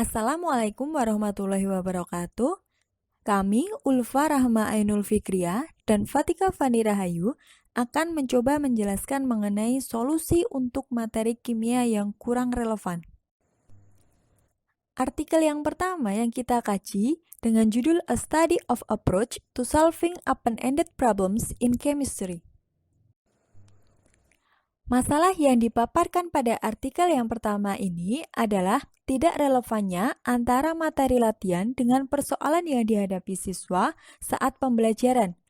Assalamualaikum warahmatullahi wabarakatuh. Kami, Ulfa Rahma Ainul Fikriah dan Fatika Fani Rahayu, akan mencoba menjelaskan mengenai solusi untuk materi kimia yang kurang relevan. Artikel yang pertama yang kita kaji dengan judul A Study of Approach to Solving Open-Ended Problems in Chemistry. Masalah yang dipaparkan pada artikel yang pertama ini adalah tidak relevannya antara materi latihan dengan persoalan yang dihadapi siswa saat pembelajaran.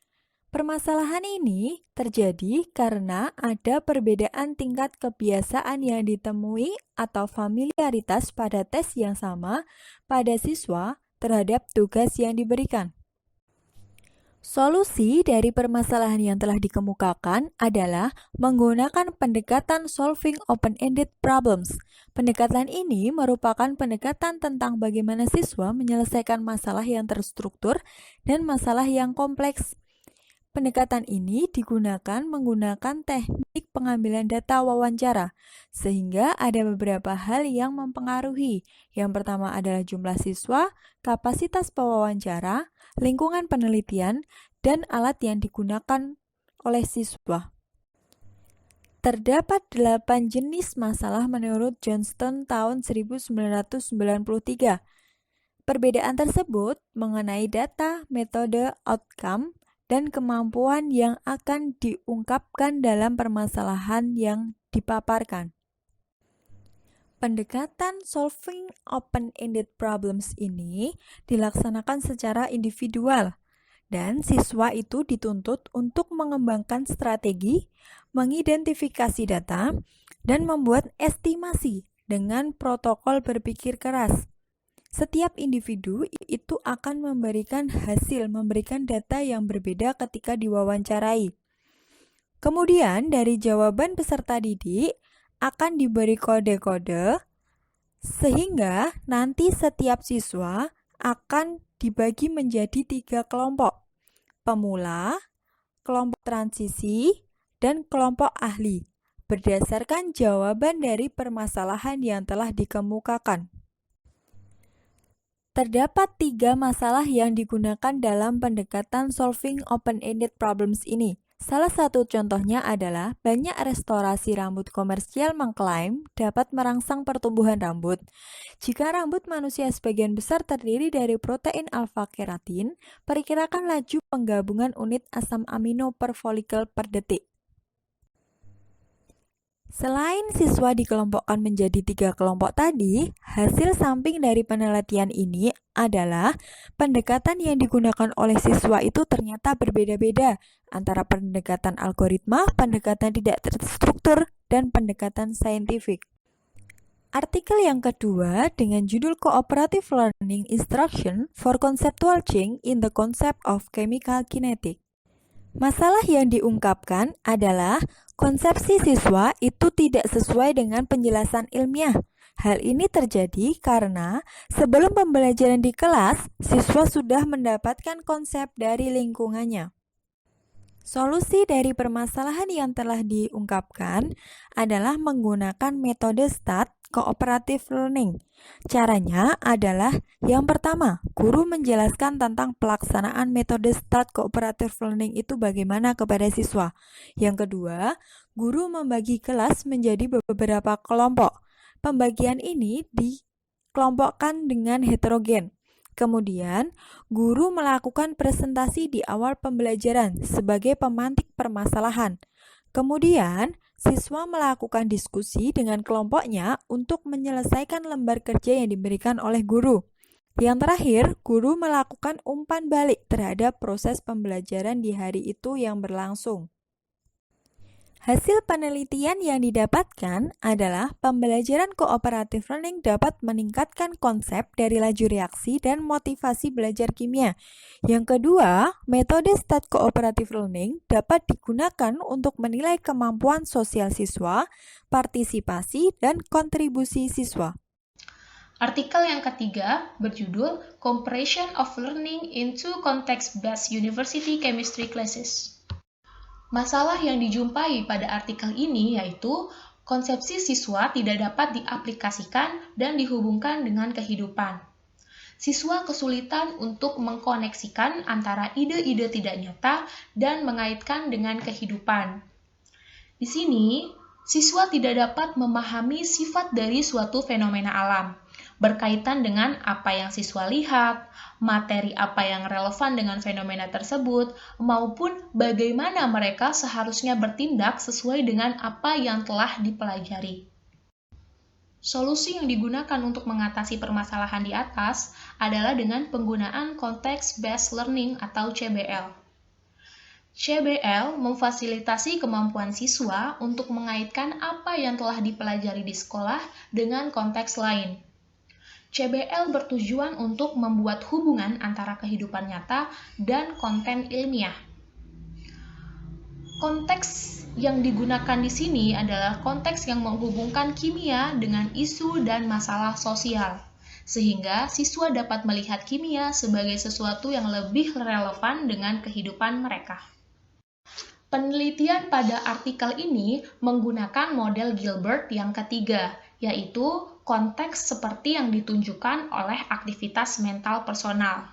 Permasalahan ini terjadi karena ada perbedaan tingkat kebiasaan yang ditemui atau familiaritas pada tes yang sama pada siswa terhadap tugas yang diberikan. Solusi dari permasalahan yang telah dikemukakan adalah menggunakan pendekatan solving open-ended problems. Pendekatan ini merupakan pendekatan tentang bagaimana siswa menyelesaikan masalah yang terstruktur dan masalah yang kompleks. Pendekatan ini digunakan menggunakan teknik pengambilan data wawancara, sehingga ada beberapa hal yang mempengaruhi. Yang pertama adalah jumlah siswa, kapasitas pewawancara, lingkungan penelitian, dan alat yang digunakan oleh siswa. Terdapat 8 jenis masalah menurut Johnston tahun 1993. Perbedaan tersebut mengenai data, metode, outcome, dan kemampuan yang akan diungkapkan dalam permasalahan yang dipaparkan. Pendekatan solving open-ended problems ini dilaksanakan secara individual, dan siswa itu dituntut untuk mengembangkan strategi, mengidentifikasi data, dan membuat estimasi dengan protokol berpikir keras. Setiap individu itu akan memberikan data yang berbeda ketika diwawancarai. Kemudian dari jawaban peserta didik akan diberi kode-kode sehingga nanti setiap siswa akan dibagi menjadi 3 kelompok: pemula, kelompok transisi, dan kelompok ahli berdasarkan jawaban dari permasalahan yang telah dikemukakan. Terdapat 3 masalah yang digunakan dalam pendekatan solving open-ended problems ini. Salah satu contohnya adalah banyak restorasi rambut komersial mengklaim dapat merangsang pertumbuhan rambut. Jika rambut manusia sebagian besar terdiri dari protein alfa-keratin, perkirakan laju penggabungan unit asam amino per folikel per detik. Selain siswa dikelompokkan menjadi 3 kelompok tadi, hasil samping dari penelitian ini adalah pendekatan yang digunakan oleh siswa itu ternyata berbeda-beda antara pendekatan algoritma, pendekatan tidak terstruktur, dan pendekatan saintifik. Artikel yang kedua dengan judul Cooperative Learning Instruction for Conceptual Change in the Concept of Chemical Kinetics. Masalah yang diungkapkan adalah konsepsi siswa itu tidak sesuai dengan penjelasan ilmiah. Hal ini terjadi karena sebelum pembelajaran di kelas, siswa sudah mendapatkan konsep dari lingkungannya. Solusi dari permasalahan yang telah diungkapkan adalah menggunakan metode START Cooperative Learning. Caranya adalah yang pertama, guru menjelaskan tentang pelaksanaan metode START Cooperative Learning itu bagaimana kepada siswa. Yang kedua, guru membagi kelas menjadi beberapa kelompok. Pembagian ini dikelompokkan dengan heterogen. Kemudian, guru melakukan presentasi di awal pembelajaran sebagai pemantik permasalahan. Kemudian, siswa melakukan diskusi dengan kelompoknya untuk menyelesaikan lembar kerja yang diberikan oleh guru. Yang terakhir, guru melakukan umpan balik terhadap proses pembelajaran di hari itu yang berlangsung. Hasil penelitian yang didapatkan adalah pembelajaran cooperative learning dapat meningkatkan konsep dari laju reaksi dan motivasi belajar kimia. Yang kedua, metode START cooperative learning dapat digunakan untuk menilai kemampuan sosial siswa, partisipasi, dan kontribusi siswa. Artikel yang ketiga berjudul Comparison of Learning in Two Context-Based University Chemistry Classes. Masalah yang dijumpai pada artikel ini yaitu Konsepsi siswa tidak dapat diaplikasikan dan dihubungkan dengan kehidupan. Siswa kesulitan untuk mengkoneksikan antara ide-ide tidak nyata dan mengaitkan dengan kehidupan. Di sini, siswa tidak dapat memahami sifat dari suatu fenomena alam, berkaitan dengan apa yang siswa lihat, materi apa yang relevan dengan fenomena tersebut, maupun bagaimana mereka seharusnya bertindak sesuai dengan apa yang telah dipelajari. Solusi yang digunakan untuk mengatasi permasalahan di atas adalah dengan penggunaan Context-Based Learning atau CBL. CBL memfasilitasi kemampuan siswa untuk mengaitkan apa yang telah dipelajari di sekolah dengan konteks lain. CBL bertujuan untuk membuat hubungan antara kehidupan nyata dan konten ilmiah. Konteks yang digunakan di sini adalah konteks yang menghubungkan kimia dengan isu dan masalah sosial, sehingga siswa dapat melihat kimia sebagai sesuatu yang lebih relevan dengan kehidupan mereka. Penelitian pada artikel ini menggunakan model Gilbert yang ketiga, yaitu konteks seperti yang ditunjukkan oleh aktivitas mental personal,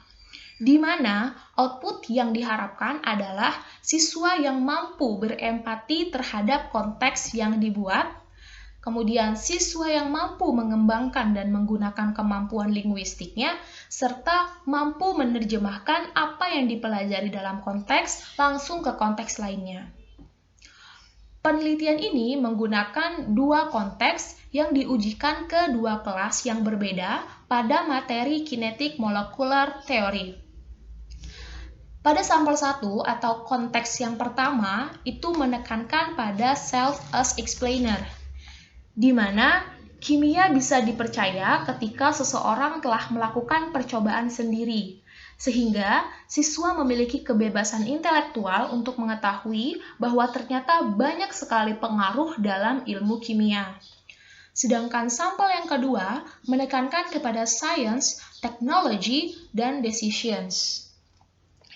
di mana output yang diharapkan adalah siswa yang mampu berempati terhadap konteks yang dibuat, kemudian siswa yang mampu mengembangkan dan menggunakan kemampuan linguistiknya, serta mampu menerjemahkan apa yang dipelajari dalam konteks langsung ke konteks lainnya. Penelitian ini menggunakan dua konteks yang diujikan ke dua kelas yang berbeda pada materi kinetik molekular teori. Pada sampel 1 atau konteks yang pertama itu menekankan pada self as explainer, di mana kimia bisa dipercaya ketika seseorang telah melakukan percobaan sendiri, sehingga siswa memiliki kebebasan intelektual untuk mengetahui bahwa ternyata banyak sekali pengaruh dalam ilmu kimia. Sedangkan sampel yang kedua menekankan kepada science, technology, dan decisions,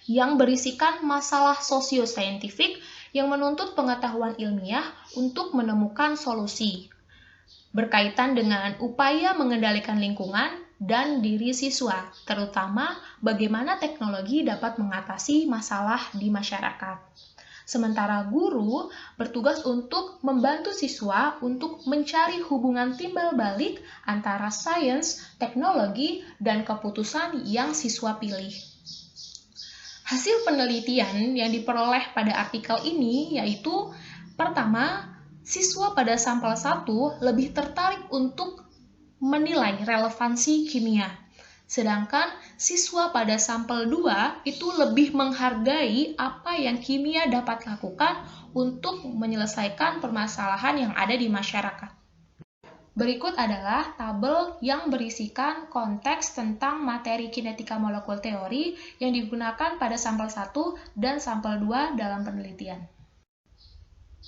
yang berisikan masalah sosio-saintifik yang menuntut pengetahuan ilmiah untuk menemukan solusi, berkaitan dengan upaya mengendalikan lingkungan dan diri siswa, terutama bagaimana teknologi dapat mengatasi masalah di masyarakat. Sementara guru bertugas untuk membantu siswa untuk mencari hubungan timbal balik antara sains, teknologi, dan keputusan yang siswa pilih. Hasil penelitian yang diperoleh pada artikel ini yaitu, pertama, siswa pada sampel 1 lebih tertarik untuk menilai relevansi kimia, sedangkan siswa pada sampel 2 itu lebih menghargai apa yang kimia dapat lakukan untuk menyelesaikan permasalahan yang ada di masyarakat. Berikut adalah tabel yang berisikan konteks tentang materi kinetika molekul teori yang digunakan pada sampel 1 dan sampel 2 dalam penelitian.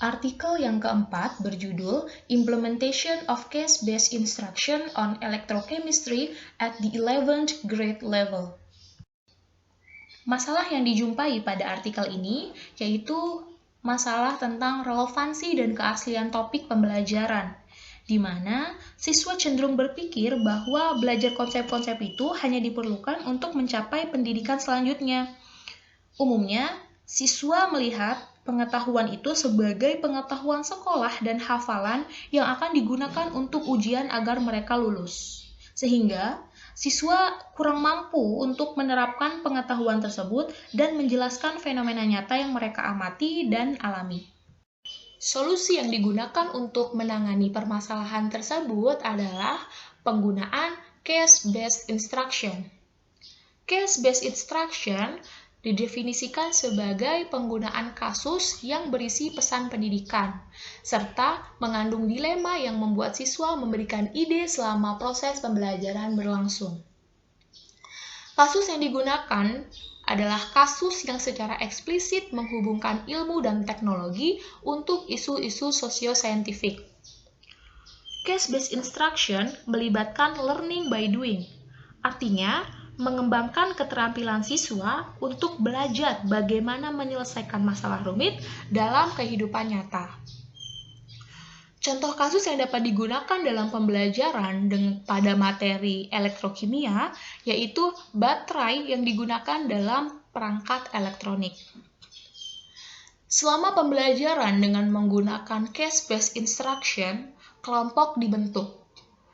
Artikel yang keempat berjudul Implementation of Case-Based Instruction on Electrochemistry at the 11th Grade Level. Masalah yang dijumpai pada artikel ini yaitu masalah tentang relevansi dan keaslian topik pembelajaran, di mana siswa cenderung berpikir bahwa belajar konsep-konsep itu hanya diperlukan untuk mencapai pendidikan selanjutnya. Umumnya, siswa melihat pengetahuan itu sebagai pengetahuan sekolah dan hafalan yang akan digunakan untuk ujian agar mereka lulus. Sehingga, siswa kurang mampu untuk menerapkan pengetahuan tersebut dan menjelaskan fenomena nyata yang mereka amati dan alami. Solusi yang digunakan untuk menangani permasalahan tersebut adalah penggunaan case-based instruction. Case-based instruction didefinisikan sebagai penggunaan kasus yang berisi pesan pendidikan, serta mengandung dilema yang membuat siswa memberikan ide selama proses pembelajaran berlangsung. Kasus yang digunakan adalah kasus yang secara eksplisit menghubungkan ilmu dan teknologi untuk isu-isu sosio-saintifik. Case-based instruction melibatkan learning by doing, artinya mengembangkan keterampilan siswa untuk belajar bagaimana menyelesaikan masalah rumit dalam kehidupan nyata. Contoh kasus yang dapat digunakan dalam pembelajaran pada materi elektrokimia yaitu baterai yang digunakan dalam perangkat elektronik. Selama pembelajaran dengan menggunakan case-based instruction, kelompok dibentuk.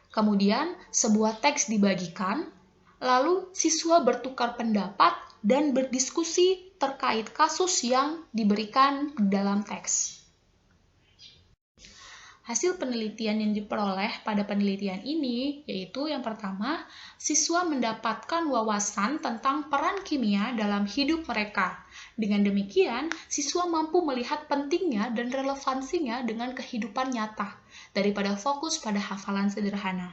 Kemudian, sebuah teks dibagikan, lalu siswa bertukar pendapat dan berdiskusi terkait kasus yang diberikan dalam teks. Hasil penelitian yang diperoleh pada penelitian ini yaitu yang pertama, siswa mendapatkan wawasan tentang peran kimia dalam hidup mereka. Dengan demikian, siswa mampu melihat pentingnya dan relevansinya dengan kehidupan nyata daripada fokus pada hafalan sederhana.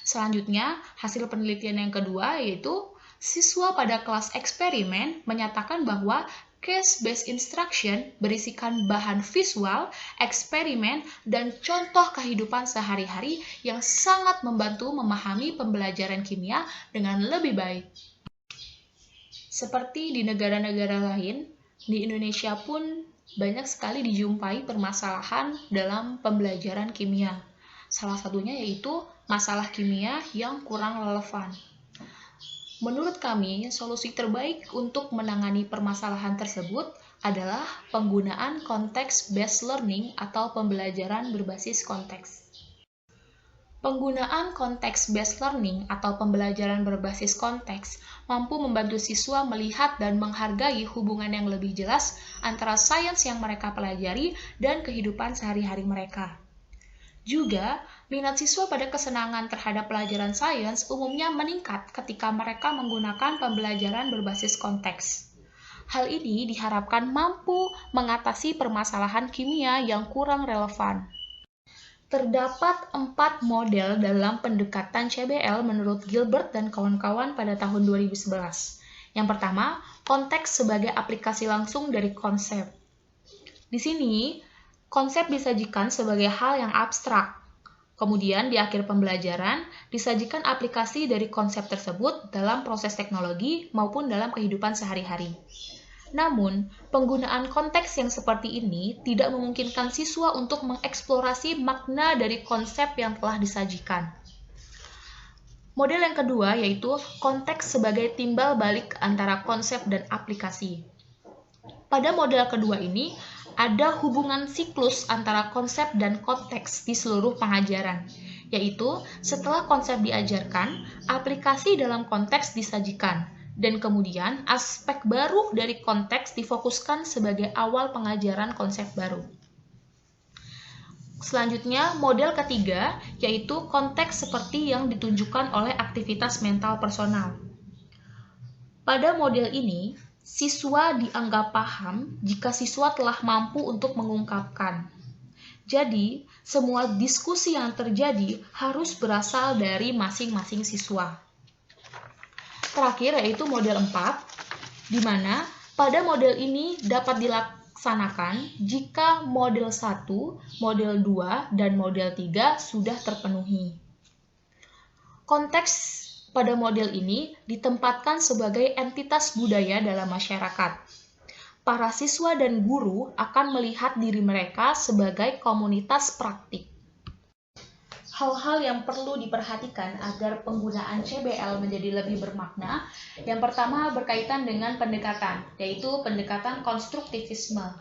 Selanjutnya, hasil penelitian yang kedua yaitu siswa pada kelas eksperimen menyatakan bahwa case-based instruction berisikan bahan visual, eksperimen, dan contoh kehidupan sehari-hari yang sangat membantu memahami pembelajaran kimia dengan lebih baik. Seperti di negara-negara lain, di Indonesia pun banyak sekali dijumpai permasalahan dalam pembelajaran kimia. Salah satunya yaitu masalah kimia yang kurang relevan. Menurut kami, solusi terbaik untuk menangani permasalahan tersebut adalah penggunaan context-based learning atau pembelajaran berbasis konteks. Penggunaan context-based learning atau pembelajaran berbasis konteks mampu membantu siswa melihat dan menghargai hubungan yang lebih jelas antara sains yang mereka pelajari dan kehidupan sehari-hari mereka. Juga, minat siswa pada kesenangan terhadap pelajaran sains umumnya meningkat ketika mereka menggunakan pembelajaran berbasis konteks. Hal ini diharapkan mampu mengatasi permasalahan kimia yang kurang relevan. Terdapat 4 model dalam pendekatan CBL menurut Gilbert dan kawan-kawan pada tahun 2011. Yang pertama, konteks sebagai aplikasi langsung dari konsep. Di sini, konsep disajikan sebagai hal yang abstrak. Kemudian di akhir pembelajaran, disajikan aplikasi dari konsep tersebut dalam proses teknologi maupun dalam kehidupan sehari-hari. Namun, penggunaan konteks yang seperti ini tidak memungkinkan siswa untuk mengeksplorasi makna dari konsep yang telah disajikan. Model yang kedua yaitu konteks sebagai timbal balik antara konsep dan aplikasi. Pada model kedua ini, ada hubungan siklus antara konsep dan konteks di seluruh pengajaran, yaitu setelah konsep diajarkan, aplikasi dalam konteks disajikan, dan kemudian aspek baru dari konteks difokuskan sebagai awal pengajaran konsep baru. Selanjutnya, model ketiga, yaitu konteks seperti yang ditunjukkan oleh aktivitas mental personal. Pada model ini, siswa dianggap paham jika siswa telah mampu untuk mengungkapkan. Jadi, semua diskusi yang terjadi harus berasal dari masing-masing siswa. Terakhir yaitu model 4, di mana pada model ini dapat dilaksanakan jika model 1, model 2, dan model 3 sudah terpenuhi. Konteks pada model ini ditempatkan sebagai entitas budaya dalam masyarakat. Para siswa dan guru akan melihat diri mereka sebagai komunitas praktik. Hal-hal yang perlu diperhatikan agar penggunaan CBL menjadi lebih bermakna, yang pertama berkaitan dengan pendekatan, yaitu pendekatan konstruktivisme.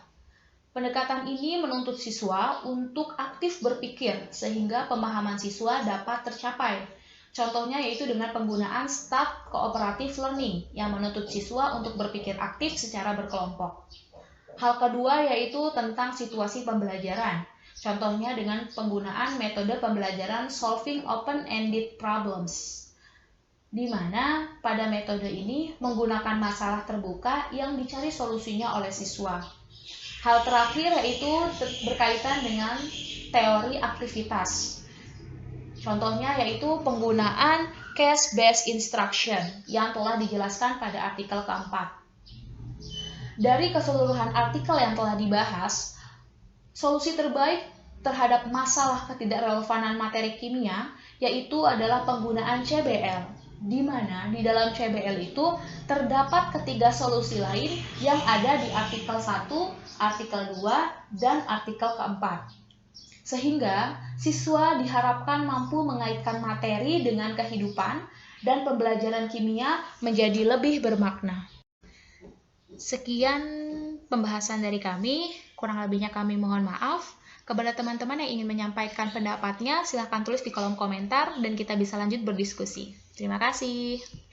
Pendekatan ini menuntut siswa untuk aktif berpikir sehingga pemahaman siswa dapat tercapai. Contohnya yaitu dengan penggunaan staff cooperative learning yang menuntut siswa untuk berpikir aktif secara berkelompok. Hal kedua yaitu tentang situasi pembelajaran. Contohnya dengan penggunaan metode pembelajaran solving open-ended problems, di mana pada metode ini menggunakan masalah terbuka yang dicari solusinya oleh siswa. Hal terakhir yaitu berkaitan dengan teori aktivitas. Contohnya yaitu penggunaan case-based instruction yang telah dijelaskan pada artikel keempat. Dari keseluruhan artikel yang telah dibahas, solusi terbaik terhadap masalah ketidakrelevanan materi kimia yaitu adalah penggunaan CBL, di mana di dalam CBL itu terdapat ketiga solusi lain yang ada di artikel 1, artikel 2, dan artikel keempat. sehingga siswa diharapkan mampu mengaitkan materi dengan kehidupan dan pembelajaran kimia menjadi lebih bermakna. Sekian pembahasan dari kami, kurang lebihnya kami mohon maaf. Kepada teman-teman yang ingin menyampaikan pendapatnya, silahkan tulis di kolom komentar dan kita bisa lanjut berdiskusi. Terima kasih.